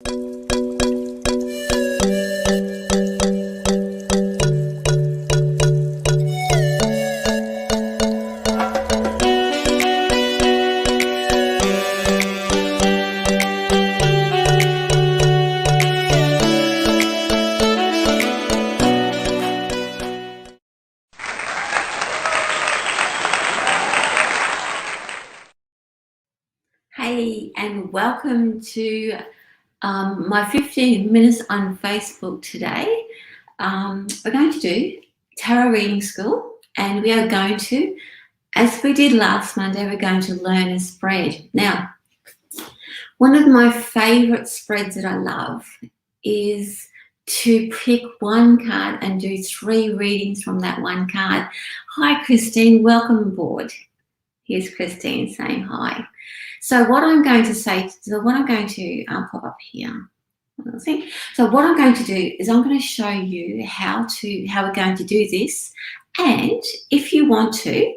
Hey, and welcome to my 15 minutes on Facebook today. We're going to do tarot reading school, and we are going to, as we did last Monday, we're going to learn a spread. Now, one of my favourite spreads that I love is to pick one card and do 3 readings from that one card. Hi, Christine, welcome aboard. Here's Christine saying hi. So what I'm going to say, pop up here. So what I'm going to do is I'm going to show you how we're going to do this. And if you want to,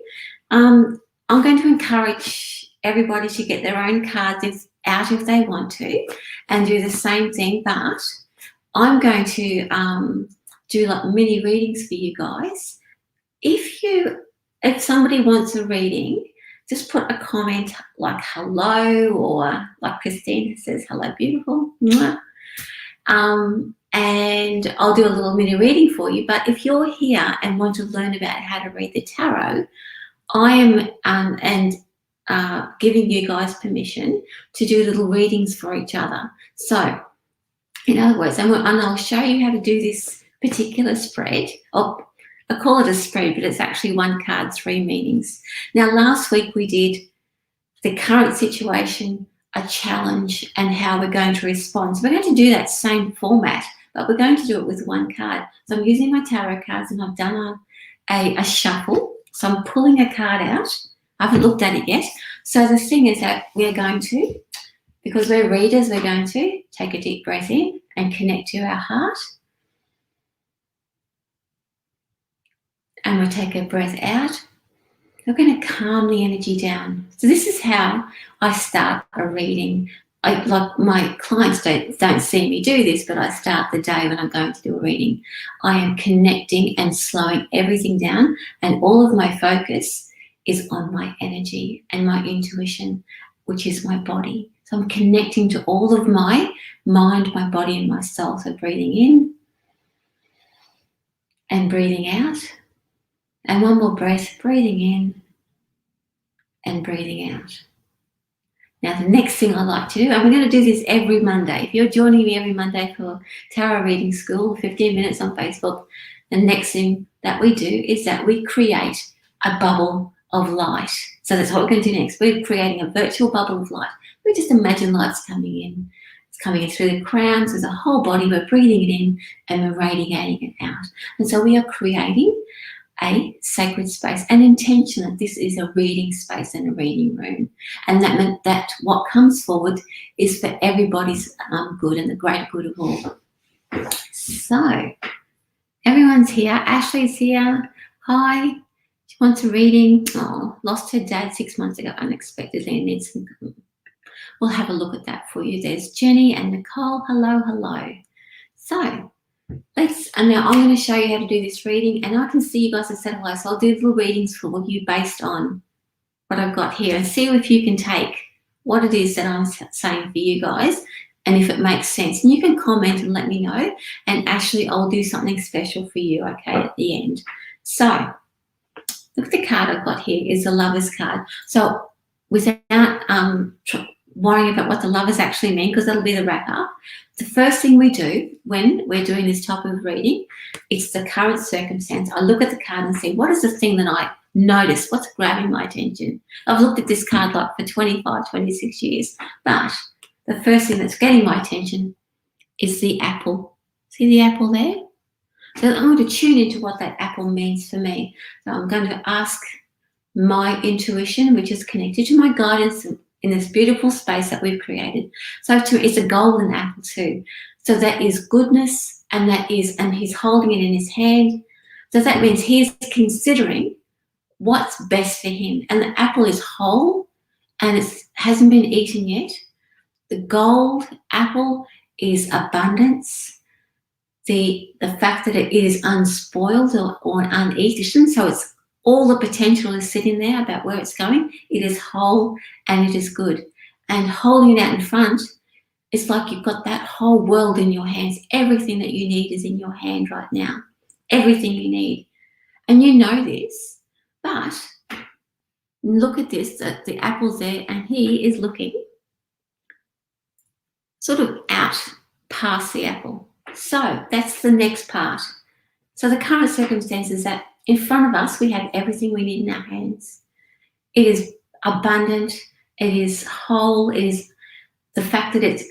I'm going to encourage everybody to get their own cards out if they want to and do the same thing, but I'm going to do like mini readings for you guys. If somebody wants a reading, just put a comment like hello, or like Christine says, hello, beautiful. And I'll do a little mini reading for you. But if you're here and want to learn about how to read the tarot, I am giving you guys permission to do little readings for each other. So, in other words, and I'll show you how to do this particular spread. I call it a spread, but it's actually one card, 3 meanings. Now, last week we did the current situation, a challenge, and how we're going to respond. So we're going to do that same format, but we're going to do it with one card. So I'm using my tarot cards, and I've done a shuffle. So I'm pulling a card out. I haven't looked at it yet. So the thing is that we're going to, because we're readers, we're going to take a deep breath in and connect to our heart. And we'll take a breath out. We're going to calm the energy down. So this is how I start a reading. Like my clients don't see me do this, but I start the day when I'm going to do a reading. I am connecting and slowing everything down, and all of my focus is on my energy and my intuition, which is my body. So I'm connecting to all of my mind, my body, and my soul. So breathing in and breathing out. And one more breath, breathing in and breathing out. Now, the next thing I like to do, and we're going to do this every Monday. If you're joining me every Monday for Tarot Reading School, 15 minutes on Facebook, the next thing that we do is that we create a bubble of light. So that's what we're going to do next. We're creating a virtual bubble of light. We just imagine light's coming in. It's coming in through the crown, through the whole body. We're breathing it in and we're radiating it out. And so we are creating a sacred space, an intention that this is a reading space and a reading room, and that meant that what comes forward is for everybody's good and the greater good of all. So everyone's here. Ashley's here. Hi. She wants a reading. Oh, lost her dad 6 months ago unexpectedly and needs some. We'll have a look at that for you. There's Jenny and Nicole. Hello, hello. So and now I'm going to show you how to do this reading, and I can see you guys have said hello, so I'll do little readings for you based on what I've got here, and see if you can take what it is that I'm saying for you guys and if it makes sense. And you can comment and let me know, and Ashley, I'll do something special for you, okay, at the end. So look at the card I've got here is the Lover's card. So without worrying about what the lovers actually mean, because that'll be the wrap up, the first thing we do when we're doing this type of reading, it's the current circumstance. I look at the card and see what is the thing that I notice, what's grabbing my attention. I've looked at this card like for 25, 26 years, but the first thing that's getting my attention is the apple. See the apple there? So I'm going to tune into what that apple means for me. So I'm going to ask my intuition, which is connected to my guidance in this beautiful space that we've created. So it's a golden apple too. So that is goodness, and he's holding it in his hand. So that means he's considering what's best for him. And the apple is whole and it hasn't been eaten yet. The gold apple is abundance. The fact that it is unspoiled or uneaten, so it's all the potential is sitting there about where it's going. It is whole and it is good. And holding it out in front, it's like you've got that whole world in your hands. Everything that you need is in your hand right now. Everything you need. And you know this, but look at this, the apple's there and he is looking sort of out past the apple. So that's the next part. So the current circumstance is that in front of us, we have everything we need in our hands. It is abundant. It is whole. It is the fact that it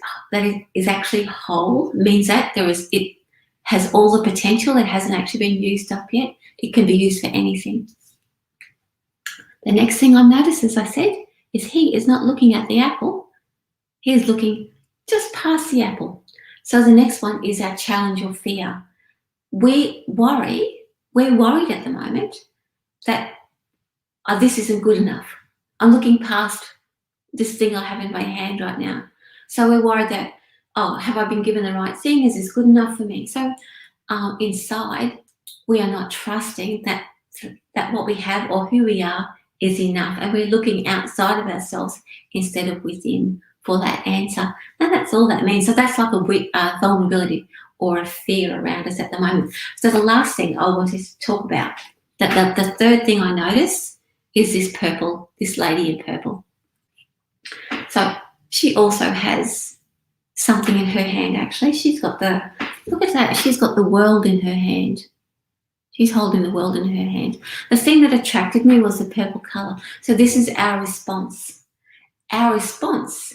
is actually whole means that it has all the potential. It hasn't actually been used up yet. It can be used for anything. The next thing I noticed, as I said, is he is not looking at the apple. He is looking just past the apple. So the next one is our challenge or fear. We're worried at the moment that this isn't good enough. I'm looking past this thing I have in my hand right now. So we're worried that, have I been given the right thing? Is this good enough for me? So inside, we are not trusting that what we have or who we are is enough. And we're looking outside of ourselves instead of within for that answer. And that's all that means. So that's like a vulnerability or a fear around us at the moment. So the last thing I wanted to talk about, that the third thing I notice is this lady in purple. So she also has something in her hand, actually. Look at that, she's got the world in her hand. She's holding the world in her hand. The thing that attracted me was the purple colour. So this is our response. Our response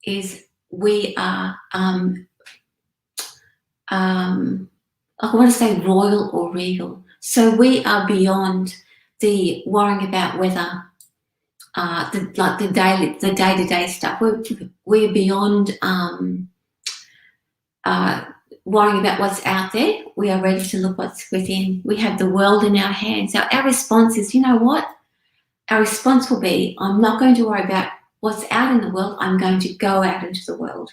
is we are, I want to say royal or regal. So we are beyond the worrying about whether the day-to-day stuff. We're beyond worrying about what's out there. We are ready to look what's within. We have the world in our hands. So our response is, you know what? Our response will be, I'm not going to worry about what's out in the world. I'm going to go out into the world.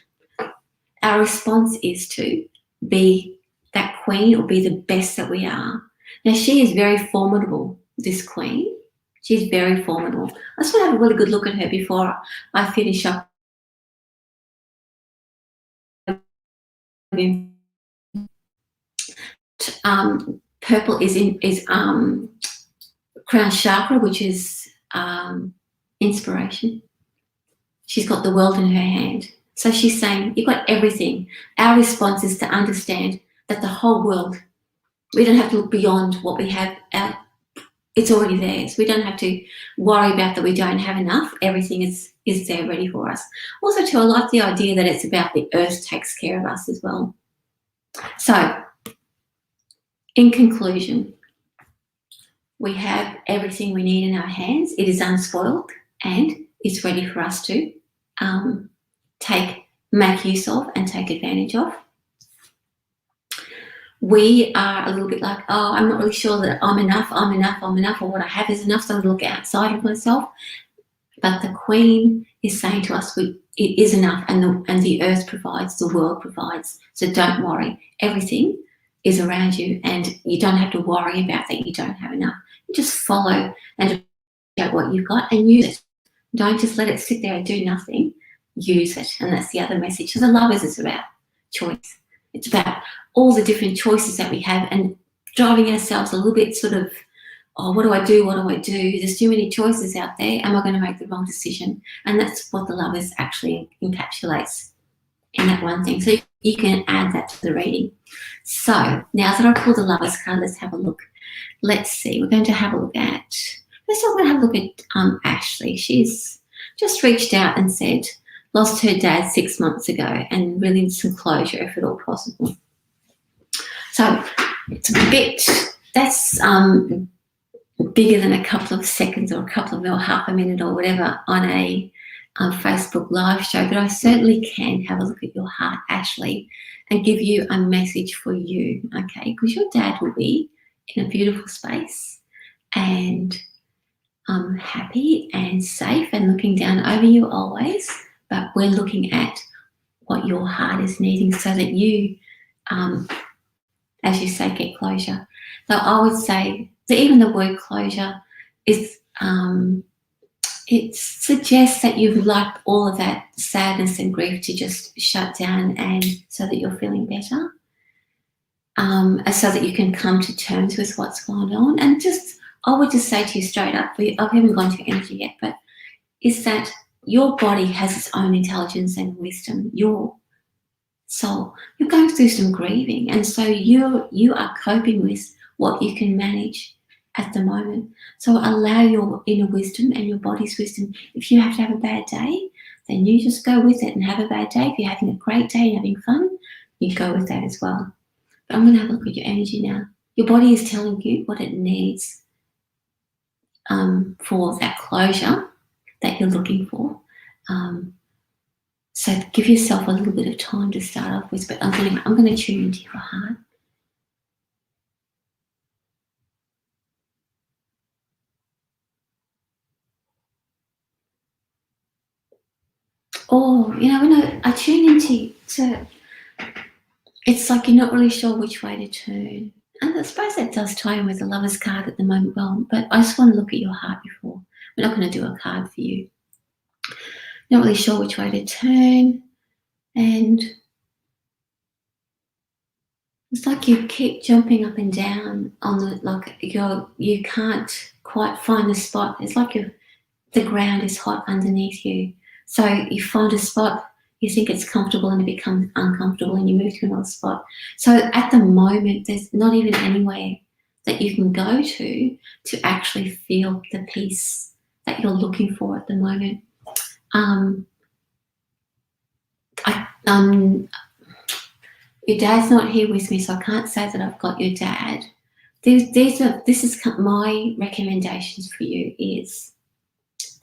Our response is to be that queen or be the best that we are. Now, she is very formidable, this queen. She's very formidable. I just want to have a really good look at her before I finish up. Purple is crown chakra, which is inspiration. She's got the world in her hand. So she's saying, you've got everything. Our response is to understand that the whole world, we don't have to look beyond what we have. It's already there. So we don't have to worry about that we don't have enough. Everything is there ready for us. Also, too, I like the idea that it's about the earth takes care of us as well. So, in conclusion, we have everything we need in our hands. It is unspoiled and it's ready for us to make use of and take advantage of. We are a little bit like, I'm not really sure that I'm enough, or what I have is enough, so I look outside of myself. But the Queen is saying to us, it is enough, and the earth provides, the world provides. So don't worry. Everything is around you, and you don't have to worry about that you don't have enough. You just follow and appreciate what you've got and use it. Don't just let it sit there and do nothing. Use it. And that's the other message. So the Lovers is about choice. It's about all the different choices that we have and driving ourselves a little bit sort of, what do I do? What do I do? There's too many choices out there. Am I going to make the wrong decision? And that's what the Lovers actually encapsulates in that one thing. So you can add that to the reading. So now that I've pulled the Lovers card, let's have a look. Let's see. We're going to have a look at, Ashley. She's just reached out and said, lost her dad 6 months ago and really needs some closure if at all possible. So it's a bit, that's bigger than a couple of seconds or a couple of, or half a minute or whatever on a Facebook live show, but I certainly can have a look at your heart, Ashley, and give you a message for you, okay? Because your dad will be in a beautiful space and happy and safe and looking down over you always, but we're looking at what your heart is needing, so that you, as you say, get closure. So I would say that even the word closure is, it suggests that you've liked all of that sadness and grief to just shut down, and so that you're feeling better, so that you can come to terms with what's going on. And just, I would just say to you straight up, I haven't gone to energy yet, but is that your body has its own intelligence and wisdom. Your soul, you're going through some grieving, and so you are coping with what you can manage at the moment. So allow your inner wisdom and your body's wisdom. If you have to have a bad day, then you just go with it and have a bad day. If you're having a great day and having fun, you go with that as well. But I'm going to have a look at your energy now. Your body is telling you what it needs for that closure that you're looking for. So give yourself a little bit of time to start off with, but I'm going to tune into your heart. Or, when I tune into, it's like you're not really sure which way to turn. And I suppose that does tie in with the Lover's card at the moment, well, but I just want to look at your heart before. We're not going to do a card for you. Not really sure which way to turn, and it's like you keep jumping up and down on you can't quite find the spot. It's like the ground is hot underneath you. So you find a spot, you think it's comfortable, and it becomes uncomfortable, and you move to another spot. So at the moment, there's not even anywhere that you can go to actually feel the peace that you're looking for at the moment. Your dad's not here with me, so I can't say that I've got your dad. This is my recommendations for you, is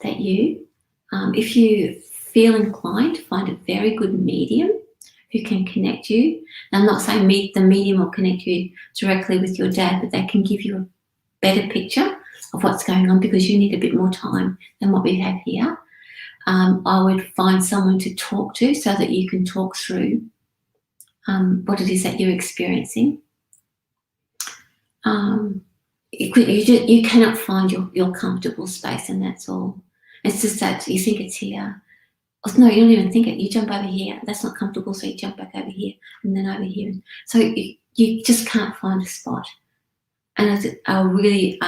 that you, if you feel inclined, find a very good medium who can connect you. And I'm not saying the medium will connect you directly with your dad, but they can give you a better picture of what's going on, because you need a bit more time than what we have here. I would find someone to talk to so that you can talk through what it is that you're experiencing. You cannot find your comfortable space, and that's all. It's just that you think it's here. No, you don't even think it. You jump over here. That's not comfortable, so you jump back over here and then over here. So you just can't find a spot. And I really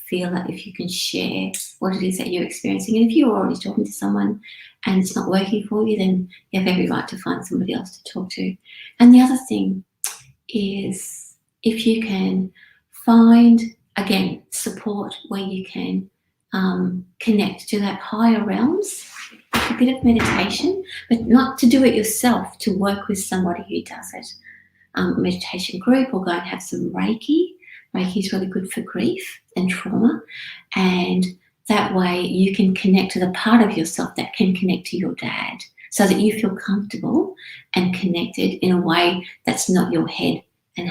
feel that if you can share what it is that you're experiencing, and if you're already talking to someone and it's not working for you, then you have every right to find somebody else to talk to. And the other thing is, if you can find, again, support where you can connect to that higher realms, a bit of meditation, but not to do it yourself, to work with somebody who does it. Meditation group, or go and have some Reiki. Reiki is really good for grief and trauma, and that way you can connect to the part of yourself that can connect to your dad, so that you feel comfortable and connected in a way that's not your head, and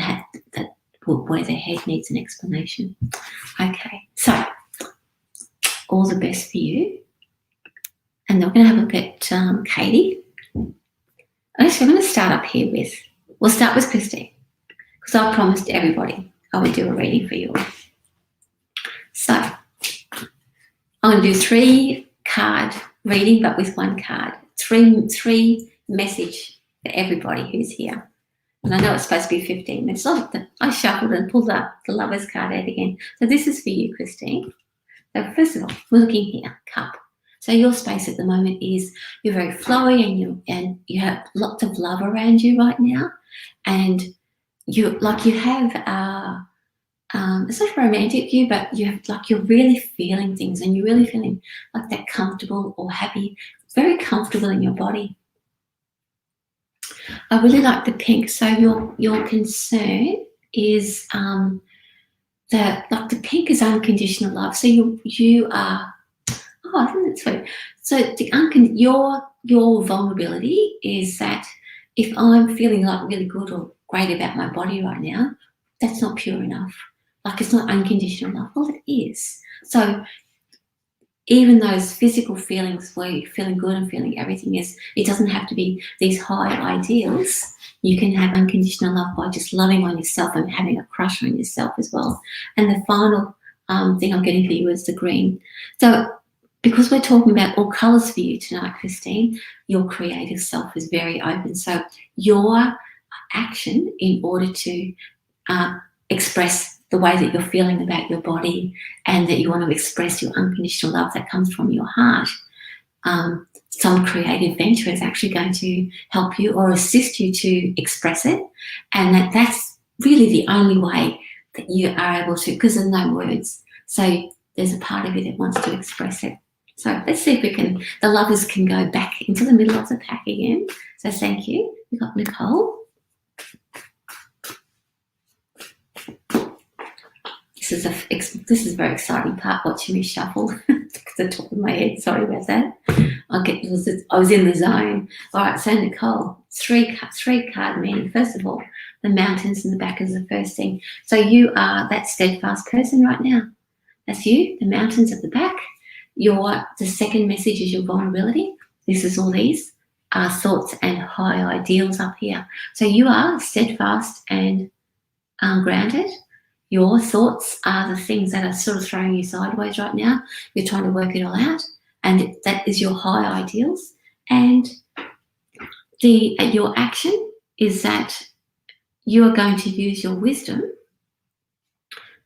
where the head needs an explanation. Okay, so all the best for you. And then we're going to have a look at Katie. Actually, I'm going to start up here we'll start with Christine, because I promised everybody I would do a reading for you all. So I'm going to do 3 card reading, but with 1 card. Three message for everybody who's here. And I know it's supposed to be 15 minutes. I shuffled and pulled up the Lover's card out again. So this is for you, Christine. So first of all, we're looking here, cup. So your space at the moment is, you're very flowy, and you have lots of love around you right now, and you have it's not a romantic view, but you're really feeling things, and you're really feeling like that comfortable or happy, very comfortable in your body. I really like the pink. So your concern is that, like, the pink is unconditional love. So you are. Oh, I think that's sweet. So your vulnerability is that if I'm feeling like really good or great about my body right now, that's not pure enough. Like, it's not unconditional love. Well, it is. So even those physical feelings where you're feeling good and feeling everything is, it doesn't have to be these high ideals. You can have unconditional love by just loving on yourself and having a crush on yourself as well. And the final thing I'm getting for you is the green. So because we're talking about all colours for you tonight, Christine, your creative self is very open. So your action in order to express the way that you're feeling about your body and that you want to express your unconditional love that comes from your heart, some creative venture is actually going to help you or assist you to express it. And that's really the only way that you are able to, because there's no words. So there's a part of you that wants to express it. So let's see if we can, the lovers can go back into the middle of the pack again. So thank you. We've got Nicole. This is a very exciting part, watching me shuffle. It's the top of my head. Sorry about that. I was in the zone. All right, so Nicole, three card meaning. First of all, the mountains in the back is the first thing. So you are that steadfast person right now. That's you, the mountains at the back. The second message is your vulnerability. This is all these thoughts and high ideals up here. So you are steadfast and grounded. Your thoughts are the things that are sort of throwing you sideways right now. You're trying to work it all out, and that is your high ideals. And your action is that you are going to use your wisdom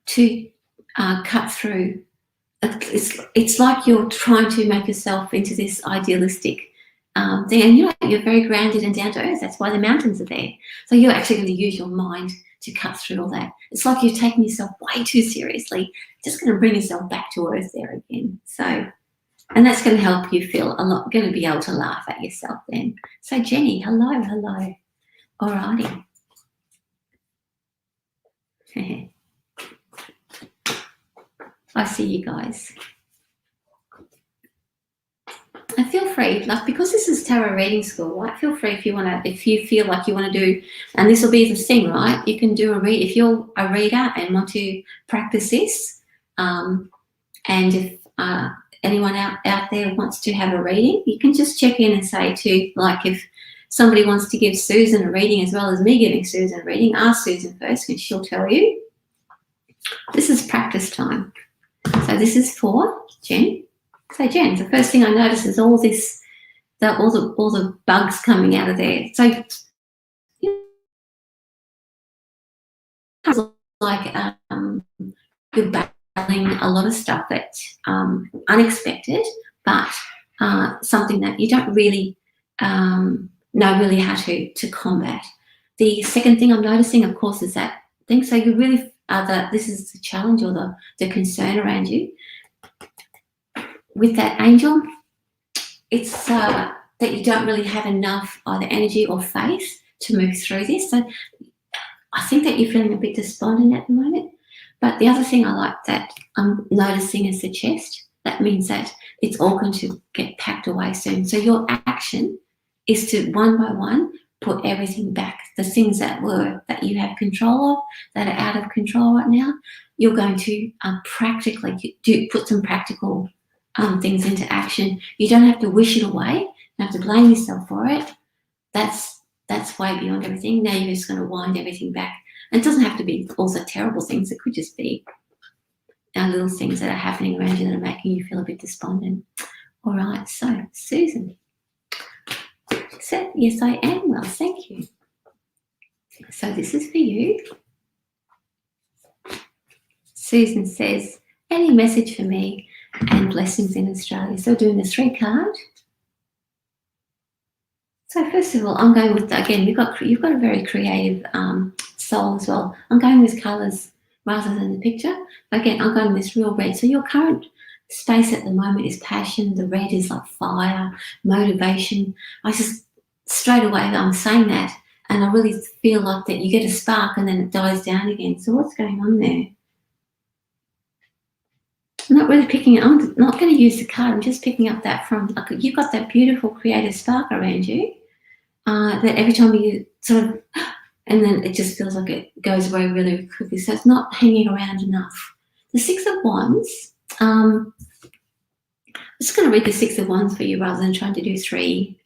to cut through. It's like you're trying to make yourself into this idealistic thing, and you're very grounded and down to earth. That's why the mountains are there. So you're actually going to use your mind to cut through all that. It's like you're taking yourself way too seriously, just going to bring yourself back to earth there again. So, and that's going to help you feel a lot, going to be able to laugh at yourself then. So Jenny, hello. Alrighty. I see you guys. And feel free, like, because this is tarot reading school, right? Feel free if you feel like you want to do, and this will be the thing, right? You can do if you're a reader and want to practice this, and if anyone out there wants to have a reading, you can just check in and say to, like, if somebody wants to give Susan a reading as well as me giving Susan a reading, ask Susan first and she'll tell you. This is practice time. So this is for Jen. So Jen, the first thing I notice is all the bugs coming out of there. So it's like you're battling a lot of stuff that's unexpected, but something that you don't really know really how to combat. The second thing I'm noticing, of course, is that thing. So you really this is the challenge or the concern around you. With that angel, it's that you don't really have enough either energy or faith to move through this. So I think that you're feeling a bit despondent at the moment. But the other thing I like that I'm noticing is the chest. That means that it's all going to get packed away soon. So your action is to, one by one, put everything back. The things that you have control of, that are out of control right now, you're going to practically put some practical things into action. You don't have to wish it away. You don't have to blame yourself for it. That's way beyond everything. Now you're just going to wind everything back. And it doesn't have to be also terrible things. It could just be little things that are happening around you that are making you feel a bit despondent. All right, so Susan. So, yes, I am well, thank you. So this is for you. Susan says, any message for me and blessings in Australia? So doing the 3 card. So first of all, I'm going with, again, you've got a very creative soul as well. I'm going with colours rather than the picture. Again, I'm going with this real red. So your current space at the moment is passion. The red is like fire, motivation. Straight away I'm saying that, and I really feel like that you get a spark and then it dies down again. So what's going on there? I'm not really picking it. I'm not going to use the card. I'm just picking up that from, like, you've got that beautiful creative spark around you that every time you sort of, and then it just feels like it goes away really, really quickly. So it's not hanging around enough. The 6 of Wands, just going to read the Six of Wands for you rather than trying to do three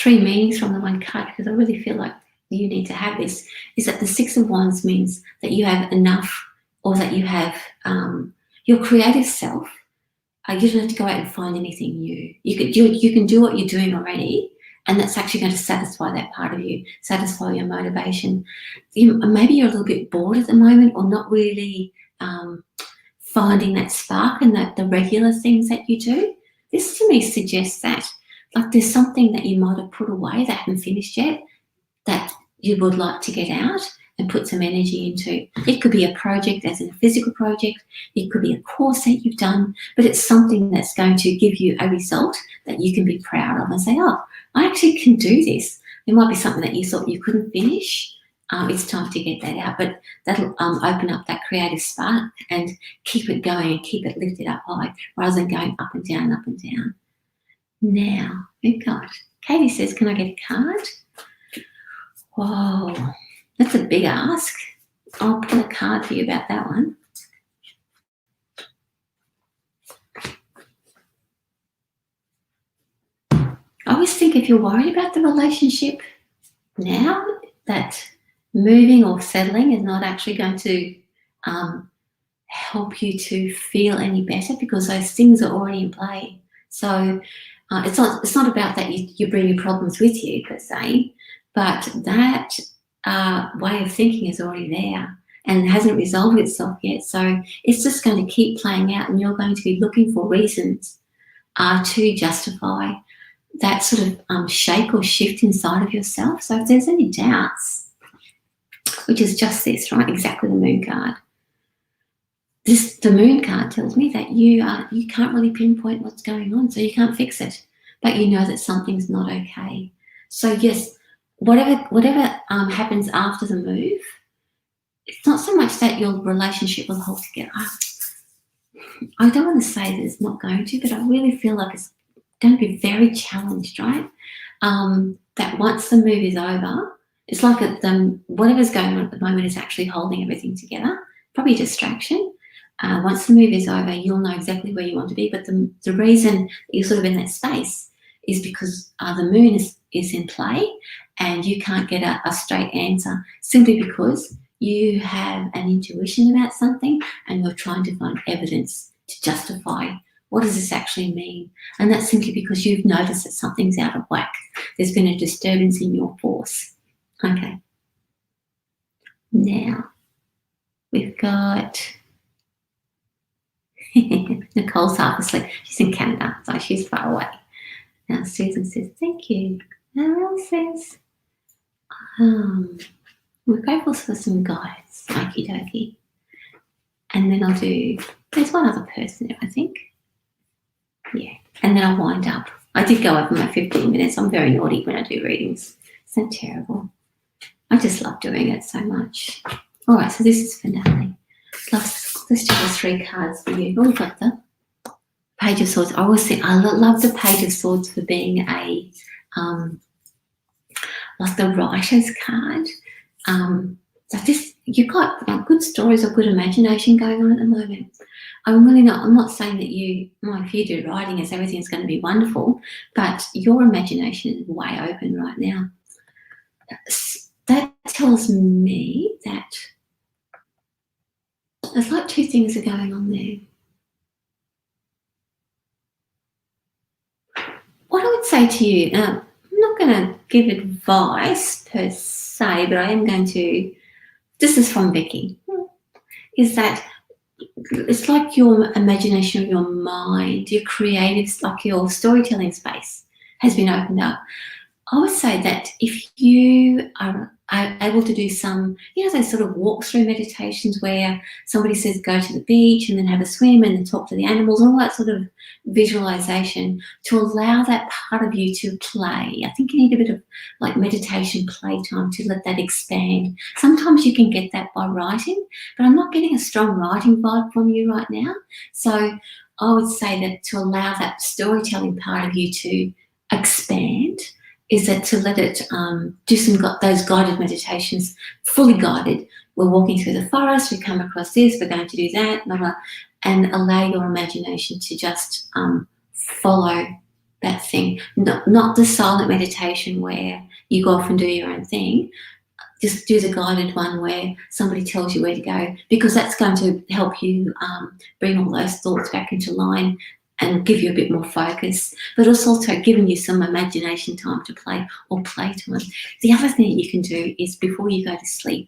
meanings from the one card, because I really feel like you need to have this. Is that the Six of Wands means that you have enough, or that you have your creative self. You don't have to go out and find anything new. You can do what you're doing already, and that's actually going to satisfy that part of you, satisfy your motivation. Maybe you're a little bit bored at the moment, or not really finding that spark in the regular things that you do. This to me suggests that like there's something that you might have put away that haven't finished yet that you would like to get out and put some energy into. It could be a project, as in a physical project. It could be a course that you've done, but it's something that's going to give you a result that you can be proud of and say, oh, I actually can do this. There might be something that you thought you couldn't finish. It's time to get that out, but that'll open up that creative spark and keep it going and keep it lifted up high rather than going up and down, up and down. Now, we've got, Katie says, can I get a card? Whoa, that's a big ask. I'll pull a card for you about that one. I always think if you're worried about the relationship now, that moving or settling is not actually going to help you to feel any better, because those things are already in play. So it's not about that you bring your problems with you per se, but that way of thinking is already there and hasn't resolved itself yet. So it's just going to keep playing out, and you're going to be looking for reasons to justify that sort of shake or shift inside of yourself. So if there's any doubts, which is just this, right? Exactly the Moon card. The Moon card tells me that you can't really pinpoint what's going on, so you can't fix it, but you know that something's not okay. So yes, whatever happens after the move, it's not so much that your relationship will hold together. I don't want to say that it's not going to, but I really feel like it's going to be very challenged, right? That once the move is over, it's like whatever's going on at the moment is actually holding everything together, probably a distraction. Once the move is over, you'll know exactly where you want to be, but the reason you're sort of in that space is because the moon is in play, and you can't get a straight answer simply because you have an intuition about something and you're trying to find evidence to justify what does this actually mean. And that's simply because you've noticed that something's out of whack. There's been a disturbance in your force. Okay. Now, we've got Nicole's half asleep. She's in Canada, so she's far away. Now, Susan says, thank you. Ariel says, we're grateful for some guides. Okie dokie. And then I'll do, there's one other person there, I think. Yeah. And then I'll wind up. I did go over my 15 minutes. I'm very naughty when I do readings. It's not terrible. I just love doing it so much. All right, so this is finale. Let's do the three cards for you. Oh, we've got the Page of Swords. I love the Page of Swords for being a like the writer's card. So you've got good stories or good imagination going on at the moment. I'm not saying that if you do writing, everything's going to be wonderful, but your imagination is way open right now. That tells me that there's like two things are going on there. What I would say to you, I'm not going to give advice per se, but I am going to, this is from Vicki, is that it's like your imagination of your mind, your creative, like your storytelling space has been opened up. I would say that if you are able to do some, those sort of walk-through meditations where somebody says go to the beach and then have a swim and then talk to the animals, all that sort of visualization, to allow that part of you to play. I think you need a bit of like meditation playtime to let that expand. Sometimes you can get that by writing, but I'm not getting a strong writing vibe from you right now. So I would say that to allow that storytelling part of you to expand is that to let it do those guided meditations, fully guided. We're walking through the forest, we come across this, we're going to do that, blah, blah, and allow your imagination to just follow that thing. Not the silent meditation where you go off and do your own thing. Just do the guided one where somebody tells you where to go, because that's going to help you bring all those thoughts back into line and give you a bit more focus, but it's also giving you some imagination time to play or playtime. The other thing you can do is before you go to sleep,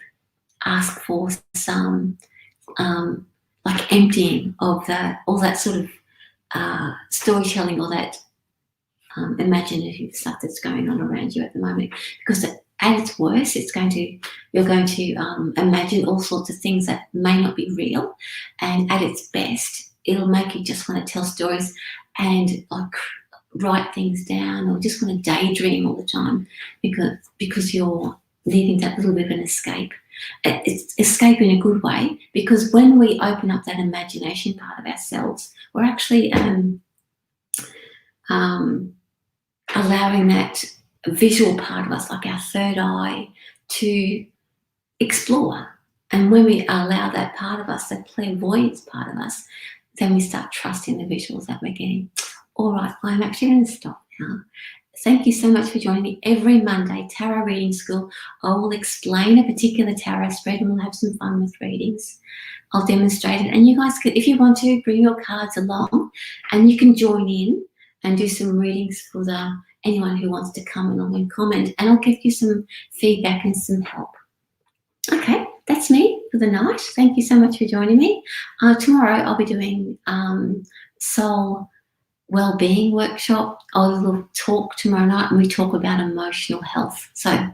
ask for some like emptying of all that sort of storytelling, or that imaginative stuff that's going on around you at the moment, because at its worst, you're going to imagine all sorts of things that may not be real, and at its best, it'll make you just want to tell stories and like write things down, or just want to daydream all the time, because you're needing that little bit of an escape. It's escape in a good way, because when we open up that imagination part of ourselves, we're actually allowing that visual part of us, like our third eye, to explore. And when we allow that part of us, that clairvoyance part of us, then we start trusting the visuals that we're getting. All right, I'm actually going to stop now. Thank you so much for joining me. Every Monday, Tarot Reading School, I will explain a particular tarot spread and we'll have some fun with readings. I'll demonstrate it. And you guys could, if you want to, bring your cards along and you can join in and do some readings for anyone who wants to come along and comment. And I'll give you some feedback and some help. Okay, that's me for the night. Thank you so much for joining me. Tomorrow I'll be doing soul well-being workshop. I'll talk tomorrow night and we talk about emotional health. So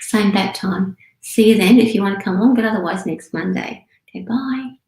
same bat time. See you then if you want to come along, but otherwise next Monday. Okay, bye.